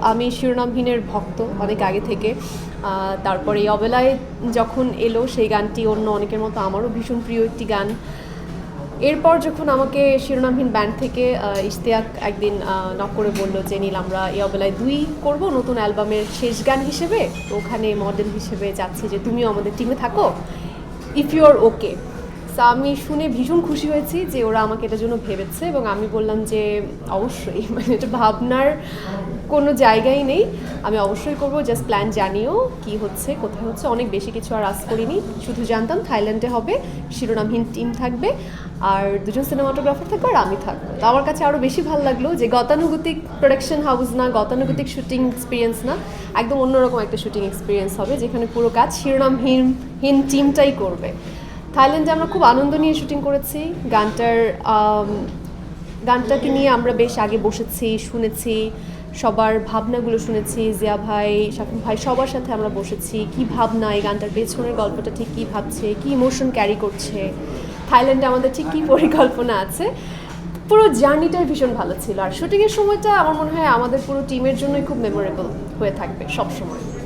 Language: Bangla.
আমি শিরোনামহীনের ভক্ত অনেক আগে থেকে। তারপরে এই অবেলায় যখন এলো সেই গানটি অন্য অনেকের মতো আমারও ভীষণ প্রিয় একটি গান। এরপর যখন আমাকে শিরোনামহীন ব্যান্ড থেকে ইশতিয়াক একদিন নক করে বলল যে নীল আমরা এই অবেলায় 2 করব নতুন অ্যালবামের শেষ গান হিসেবে, তো ওখানে মডেল হিসেবে যাচ্ছি যে তুমিও আমাদের টিমে থাকো, if you are okay. So আমি শুনে ভীষণ খুশি হয়েছি যে ওরা আমাকে এটার জন্য ভেবেছে, এবং আমি বললাম যে অবশ্যই, মানে এটা ভাবনার কোনো জায়গাই নেই, আমি অবশ্যই করবো, জাস্ট প্ল্যান জানিও কি হচ্ছে কোথায় হচ্ছে। অনেক বেশি কিছু আর আস করিনি, শুধু জানতাম থাইল্যান্ডে হবে, শিরোনামহীন টিম থাকবে, আর 2জন সিনেমাটোগ্রাফার থাকবে আর আমি থাকবো। তো আমার কাছে আরও বেশি ভালো লাগলো যে গতানুগতিক প্রোডাকশন হাউস না, গতানুগতিক শুটিং এক্সপিরিয়েন্স না, একদম অন্যরকম একটা শুটিং এক্সপিরিয়েন্স হবে যেখানে পুরো কাজ শিরোনামহীন টিমটাই করবে। থাইল্যান্ডে আমরা খুব আনন্দ নিয়ে শুটিং করেছি। গানটাকে নিয়ে আমরা বেশ আগে বসেছি, শুনেছি, সবার ভাবনাগুলো শুনেছি, জিয়া ভাই, শাকিব ভাই, সবার সাথে আমরা বসেছি, কি ভাবনা, এই গানটার পেছনের গল্পটা ঠিক কী ভাবছে, কী ইমোশন ক্যারি করছে, থাইল্যান্ডে আমাদের ঠিক কী পরিকল্পনা আছে। পুরো জার্নিটাই ভীষণ ভালো ছিল, আর শুটিংয়ের সময়টা আমার মনে হয় আমাদের পুরো টিমের জন্যই খুব মেমোরেবল হয়ে থাকবে সব সময়।